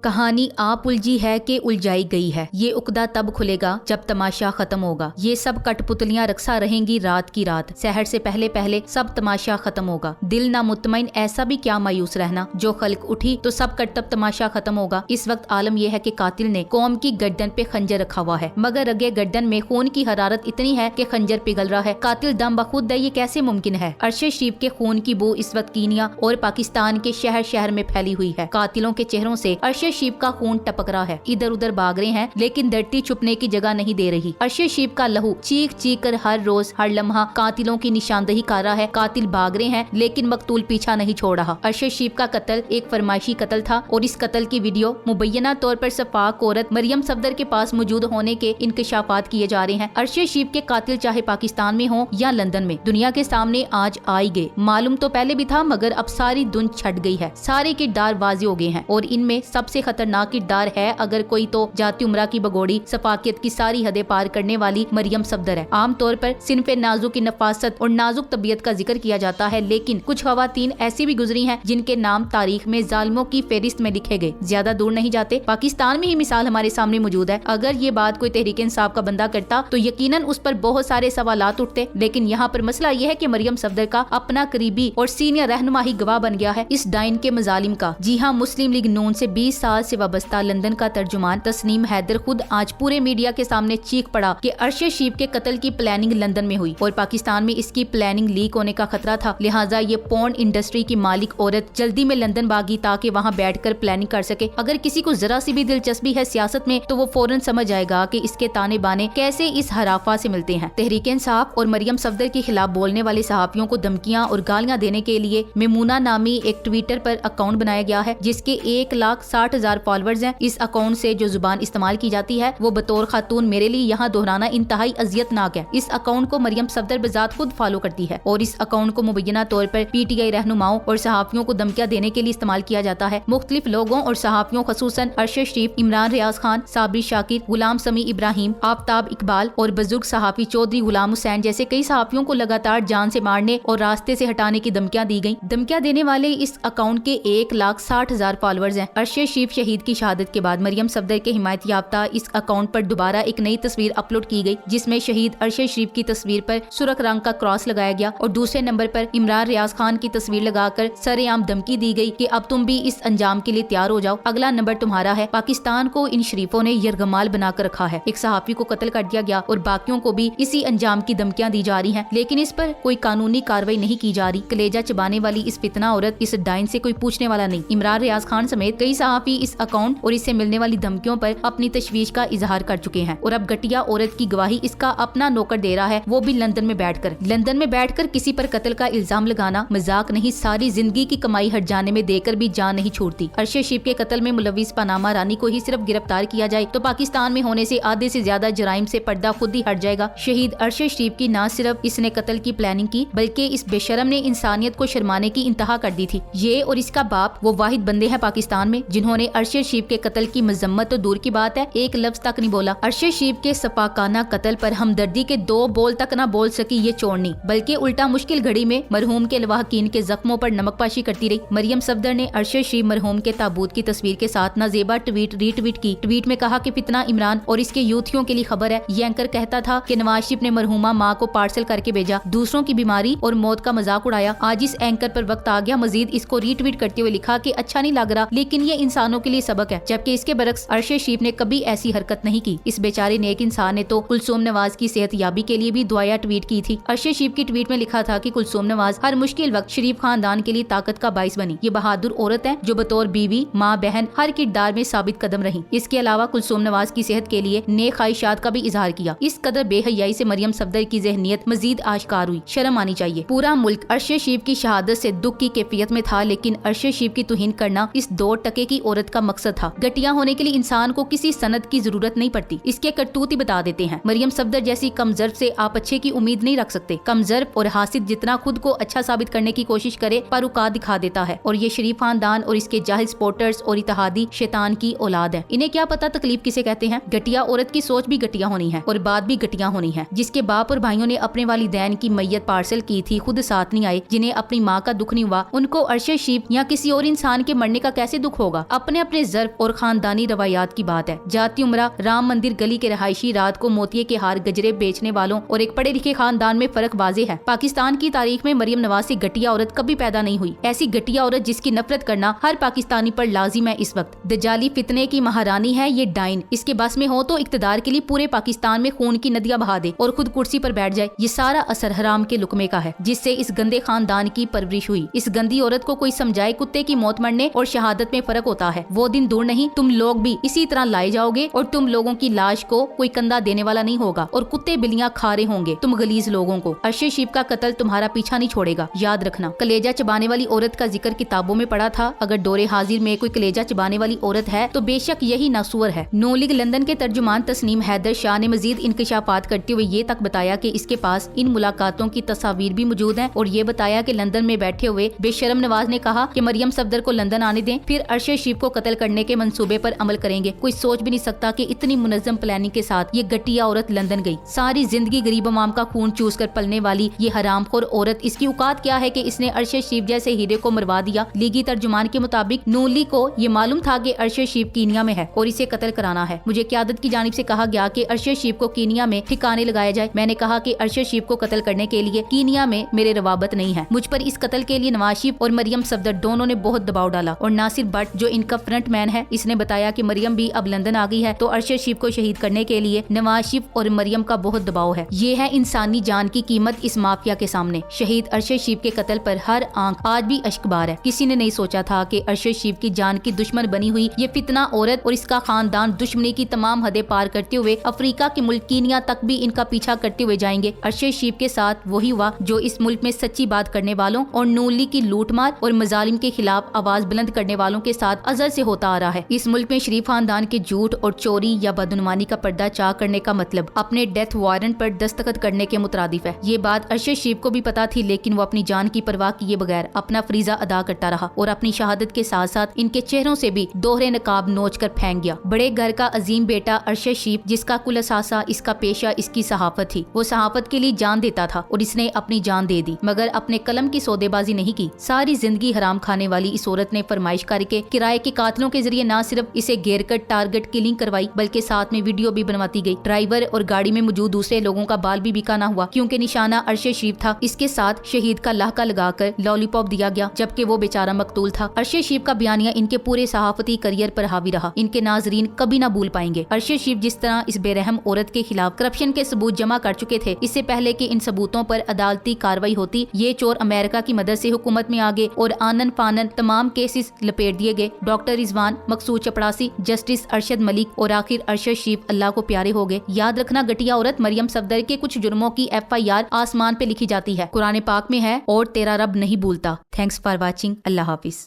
कहानी आप उलझी है कि उलझाई गई है, ये उकदा तब खुलेगा जब तमाशा खत्म होगा। ये सब कठपुतलियां रक्सा रहेंगी रात की रात, सहर से पहले पहले सब तमाशा खत्म होगा। दिल ना मुतमईन ऐसा भी क्या मायूस रहना, जो खल्क उठी तो सब कट तब तमाशा खत्म होगा। इस वक्त आलम यह है कि कातिल ने कौम की गर्दन पे खंजर रखा हुआ है, मगर रगे गर्दन में खून की हरारत इतनी है कि खंजर पिघल रहा है। कातिल दम बखुद है, ये कैसे मुमकिन है? अरशद शरीफ के खून की बू इस वक्त कीनिया और पाकिस्तान के शहर शहर में फैली हुई है। कातिलों के चेहरों से अरशद शरीफ का खून टपक रहा है, इधर उधर भाग रहे हैं, लेकिन धरती छुपने की जगह नहीं दे रही। अरशद शरीफ का लहू चीख चीख कर हर रोज हर लम्हा कातिलों की निशानदही कर रहा है। कातिल भाग रहे हैं, लेकिन मकतूल पीछा नहीं छोड़ रहा। अरशद शरीफ का कत्ल एक फरमाइशी कत्ल था और इस कत्ल की वीडियो मुबैना तौर पर सफाक औरत मरियम सफदर के पास मौजूद होने के इंकशाफात किए जा रहे हैं। अरशद शरीफ के कातिल चाहे पाकिस्तान में हो या लंदन में, दुनिया के सामने आज आ ही गए। मालूम तो पहले भी था, मगर अब सारी धुन छट गई है। सारे किरदार वाज़ेह हो गए हैं और इनमें सबसे खतरनाक किरदार है अगर कोई तो जाती उम्रा की बगोड़ी सफाकियत की सारी हदें पार करने वाली मरियम सफदर है। आम तौर पर सिनफे नाजुक की नफासत और नाजुक तबीयत का जिक्र किया जाता है, लेकिन कुछ खवातीन ऐसी भी गुजरी हैं जिनके नाम तारीख में जालिमों की फेरिस्त में लिखे गए। ज्यादा दूर नहीं जाते, पाकिस्तान में ही मिसाल हमारे सामने मौजूद है। अगर ये बात कोई तहरीक इंसाफ का बंदा करता तो यकीनन उस पर बहुत सारे सवालात उठते, लेकिन यहाँ पर मसला यह है कि मरियम सफदर का अपना करीबी और सीनियर रहनुमा ही गवाह बन गया है इस डाइन के मजालिम का। जी हाँ, मुस्लिम लीग नून से 20 साल से वाबस्ता लंदन का तर्जुमान तस्नीम हैदर खुद आज पूरे मीडिया के सामने चीख पड़ा कि अरशद शरीफ के कत्ल की प्लानिंग लंदन में हुई और पाकिस्तान में इसकी प्लानिंग लीक होने का खतरा था। लिहाजा ये पोर्न इंडस्ट्री की मालिक औरत जल्दी में लंदन भागी ताकि वहाँ बैठकर प्लानिंग कर सके। अगर किसी को जरा सी भी दिलचस्पी है सियासत में तो वो फौरन समझ आएगा कि इसके ताने बाने कैसे इस हराफा से मिलते हैं। तहरीक इंसाफ और मरियम सफदर के खिलाफ बोलने वाले सहाफियों को धमकियां और गालियां देने के लिए मेमूना नामी एक ट्विटर पर अकाउंट बनाया गया है, जिसके 1,60,000 फॉलोअर्स हैं। इस अकाउंट से जो जुबान इस्तेमाल की जाती है वो बतौर खातून मेरे लिए यहाँ दोहराना इंतहाई अजियतनाक है। इस अकाउंट को मरियम सफदर बजात खुद फॉलो करती है और इस अकाउंट को मुबैना तौर पर पीटीआई रहनुमाओं और सहाफियों को धमकियां देने के लिए इस्तेमाल किया जाता है। मुख्तलिफ लोगों और सहाफियों खसूसन अरशद शरीफ, इमरान रियाज खान, साबरी शाकिर, गुलाम समी इब्राहिम, आफ्ताब इकबाल और बुजुर्ग सहाफी चौधरी गुलाम हुसैन जैसे कई सहाफियों को लगातार जान से मारने और रास्ते से हटाने की धमकियां दी गयी। धमकियां देने वाले इस अकाउंट के 1,60,000 फॉलोअर्स हैं। अरशद शरीफ शहीद की शहादत के बाद मरियम सफदर के हिमायत याफ्ता इस अकाउंट पर दोबारा एक नई तस्वीर अपलोड की गई, जिसमें शहीद अरशद शरीफ की तस्वीर पर सुर्ख रंग का क्रॉस लगाया गया और दूसरे नंबर पर इमरान रियाज खान की तस्वीर लगाकर सरेआम धमकी दी गई कि अब तुम भी इस अंजाम के लिए तैयार हो जाओ, अगला नंबर तुम्हारा है। पाकिस्तान को इन शरीफों ने यरगमाल बनाकर रखा है। एक सहाफी को कत्ल कर दिया गया और बाकियों को भी इसी अंजाम की धमकियां दी जा रही हैं, लेकिन इस पर कोई कानूनी कार्रवाई नहीं की जा रही। कलेजा चबाने वाली इस फितना औरत, इस डाइन से कोई पूछने वाला नहीं। इमरान रियाज खान समेत कई सहाफी इस अकाउंट और इससे मिलने वाली धमकियों पर अपनी तशवीश का इजहार कर चुके हैं और अब घटिया औरत की गवाही इसका अपना नौकर दे रहा है, वो भी लंदन में बैठकर किसी पर कत्ल का इल्जाम लगाना मजाक नहीं, सारी जिंदगी की कमाई हट जाने में देकर भी जान नहीं छोड़ती। अरशद शरीफ के कत्ल में मुलविस पनामा रानी को ही सिर्फ गिरफ्तार किया जाए तो पाकिस्तान में होने से आधे से ज्यादा जराइम से पर्दा खुद ही हट जाएगा। शहीद अरशद शरीफ की न सिर्फ इसने कत्ल की प्लानिंग की, बल्कि इस बेशरम ने इंसानियत को शर्माने की इंतहा कर दी थी। ये और इसका बाप वो वाहिद बंदे हैं पाकिस्तान में जिन्होंने अरशद शरीफ के कत्ल की मजम्मत तो दूर की बात है, एक लफ्ज तक नहीं बोला। अरशद शरीफ के सपाकाना कत्ल पर हमदर्दी के 2 बोल तक न बोल सकी ये चोरनी, बल्कि उल्टा मुश्किल घड़ी में मरहूम के लवाहकीन के जख्मों पर नमकपाशी करती रही। मरियम सफदर ने अरशद शरीफ मरहूम के ताबूत की तस्वीर के साथ नाजेबा रीट्वीट की। ट्वीट में कहा कि फितना इमरान और इसके यूथियों के लिए खबर है। ये एंकर कहता था कि नवाज शरीफ ने मरहूमा माँ को पार्सल करके भेजा, दूसरों की बीमारी और मौत का मजाक उड़ाया। आज इस एंकर पर वक्त आ गया मजीद इसको रीट्वीट करते हुए लिखा कि अच्छा नहीं लग रहा, लेकिन ये इंसानों के लिए सबक है, जबकि इसके बरक्स अरशद शरीफ ने कभी ऐसी हरकत नहीं की। इस बेचारे नेक इंसान ने तो कुलसूम नवाज की सेहत याबी के लिए भी दुआया ट्वीट की थी। अरशद शरीफ की ट्वीट में लिखा था कि कुलसूम नवाज हर मुश्किल वक्त शरीफ खानदान के लिए ताकत का बाइस बनी। ये बहादुर औरत है जो बतौर बीवी, माँ, बहन हर किरदार में साबित कदम रही। इसके अलावा कुलसूम नवाज की सेहत के लिए नेक ख्वाहिशात का भी इजहार किया। इस कदर बेहयाई से मरियम सफदर की ज़हनियत मजीद आश्कार हुई। शर्म आनी चाहिए। पूरा मुल्क अरशद शरीफ की शहादत से दुख की कैफियत में था, लेकिन अरशद शरीफ की तौहीन करना इस 2 टके की औरत का मकसद था। घटिया होने के लिए इंसान को किसी सनद की जरूरत नहीं पड़ती, इसके करतूत ही बता देते हैं। मरियम सफदर जैसी कमजर्फ से आप अच्छे की उम्मीद नहीं रख सकते। कमजर्फ और हासिद जितना खुद को अच्छा साबित करने की कोशिश करे पर औकात दिखा देता है, और ये शरीफ खानदान और इसके जाहिल सपोर्टर्स और इत्तेहादी शैतान की औलाद है। इन्हें क्या पता तकलीफ किसे कहते हैं। घटिया औरत की सोच भी घटिया होनी है और बात भी घटिया होनी है। जिसके बाप और भाइयों ने अपने वालिदैन की मैयत पार्सल की थी, खुद साथ नहीं आए, जिन्हें अपनी माँ का दुख नहीं हुआ, उनको अरशद शरीफ या किसी और इंसान के मरने का कैसे दुख होगा। अब अपने अपने ज़र्फ और खानदानी रवायात की बात है। जाती उमरा राम मंदिर गली के रहायशी रात को मोतिये के हार गजरे बेचने वालों और एक पढ़े लिखे खानदान में फर्क वाज़ेह है। पाकिस्तान की तारीख में मरियम नवाज से घटिया औरत कभी पैदा नहीं हुई। ऐसी घटिया औरत जिसकी नफरत करना हर पाकिस्तानी पर लाजिम है। इस वक्त दजाली फितने की महारानी है ये डाइन। इसके बस में हो तो इक्तदार के लिए पूरे पाकिस्तान में खून की नदियां बहा दे और खुद कुर्सी पर बैठ जाए। ये सारा असर हराम के लुकमे का है जिससे इस गंदे खानदान की परवरिश हुई। इस गंदी औरत को कोई समझाए कुत्ते की मौत मरने और शहादत में फर्क होता है। वो दिन दूर नहीं, तुम लोग भी इसी तरह लाए जाओगे और तुम लोगों की लाश को कोई कंधा देने वाला नहीं होगा और कुत्ते बिल्लियां खा रहे होंगे तुम गलीज लोगों को। अरशद शीप का कत्ल तुम्हारा पीछा नहीं छोड़ेगा, याद रखना। कलेजा चबाने वाली औरत का जिक्र किताबों में पढ़ा था। अगर दौरे हाजिर में कोई कलेजा चबाने वाली औरत है तो बेशक यही नासूर है। नून लीग लंदन के तर्जुमान तस्नीम हैदर शाह ने मजीद इंकशाफात करते हुए ये तक बताया कि इसके पास इन मुलाकातों की तस्वीर भी मौजूद है और ये बताया कि लंदन में बैठे हुए बेशरम नवाज ने कहा कि मरियम सफदर को लंदन आने दें, फिर अरशद शीप को कत्ल करने के मंसूबे पर अमल करेंगे। कोई सोच भी नहीं सकता कि इतनी मुनज़्ज़म प्लानिंग के साथ ये घटिया औरत लंदन गई। सारी जिंदगी गरीब अवाम का खून चूस कर पलने वाली ये हरामखोर औरत, इसकी औकात क्या है कि इसने अरशद शीप जैसे हीरे को मरवा दिया। लीगी तर्जुमान के मुताबिक नून लीग को ये मालूम था कि अरशद शीप कीनिया में है और इसे कत्ल कराना है। मुझे क़यादत की जानिब से कहा गया कि अरशद शीप को कीनिया में ठिकाने लगाया जाए। मैंने कहा कि अरशद शीप को कत्ल करने के लिए कीनिया में मेरे रवाबत नहीं है। मुझ पर इस कत्ल के लिए नवाज शीप और मरियम सफदर दोनों ने बहुत दबाव डाला और नासिर भट्ट जो इनका फ्रंट मैन है, इसने बताया कि मरियम भी अब लंदन आ गई है तो अरशद शीप को शहीद करने के लिए नवाज शीप और मरियम का बहुत दबाव है। ये है इंसानी जान की कीमत इस माफिया के सामने। शहीद अरशद शीप के कत्ल पर हर आंख आज भी अश्कबार है। किसी ने नहीं सोचा था कि अरशद शीप की जान की दुश्मन बनी हुई ये फितना औरत और इसका खानदान दुश्मनी की तमाम हदें पार करते हुए अफ्रीका के मुल्क कीनिया तक भी इनका पीछा करते हुए जाएंगे। अरशद शीप के साथ वही हुआ जो इस मुल्क में सच्ची बात करने वालों और नून लीग की लूटमार और मजालिम के खिलाफ आवाज बुलंद करने वालों के साथ अजल से होता आ रहा है। इस मुल्क में शरीफ खानदान के झूठ और चोरी या बदनुमानी का पर्दा चाह करने का मतलब अपने डेथ वारंट पर दस्तखत करने के मुतरादिफ है। ये बात अरशद शीप को भी पता थी, लेकिन वो अपनी जान की परवाह किए बगैर अपना फरीजा अदा करता रहा और अपनी शहादत के साथ साथ इनके चेहरों से भी दोहरे नकाब नोच कर फेंक गया। बड़े घर का अजीम बेटा अरशद शीप, जिसका कुल असासा इसका पेशा इसकी सहाफत थी, वो सहाफत के लिए जान देता था और इसने अपनी जान दे दी मगर अपने कलम की सौदेबाजी नहीं की। सारी जिंदगी हराम खाने वाली इस औरत ने फरमाइश करके किराए के कातलों के जरिए न सिर्फ इसे घेर कर टारगेट किलिंग करवाई बल्कि साथ में वीडियो भी बनवाती गई। ड्राइवर और गाड़ी में मौजूद दूसरे लोगों का बाल भी बिका ना हुआ क्योंकि निशाना अरशद शीप था। इसके साथ शहीद का लाहका लगाकर लॉलीपॉप दिया गया जबकि वो बेचारा मकतूल था। अरशद शीप का बयानिया इनके पूरे सहाफती करियर पर हावी रहा। इनके नाजरीन कभी ना भूल पाएंगे। अरशद शीप जिस तरह इस बेरहम औरत के खिलाफ करप्शन के सबूत जमा कर चुके थे, इससे पहले कि इन सबूतों पर अदालती कार्रवाई होती, ये चोर अमेरिका की मदद से हुकूमत में आ गए और आनन फानन तमाम केसेस लपेट दिए गए। डॉक्टर रिजवान, मकसूद चपड़ासी, जस्टिस अरशद मलिक और आखिर अरशद शीप अल्लाह को प्यारे हो गए। याद रखना, घटिया औरत मरियम सफदर के कुछ जुर्मों की FIR आसमान पे लिखी जाती है, कुरान पाक में है और तेरा रब नहीं भूलता। Thanks for watching. Allah Hafiz.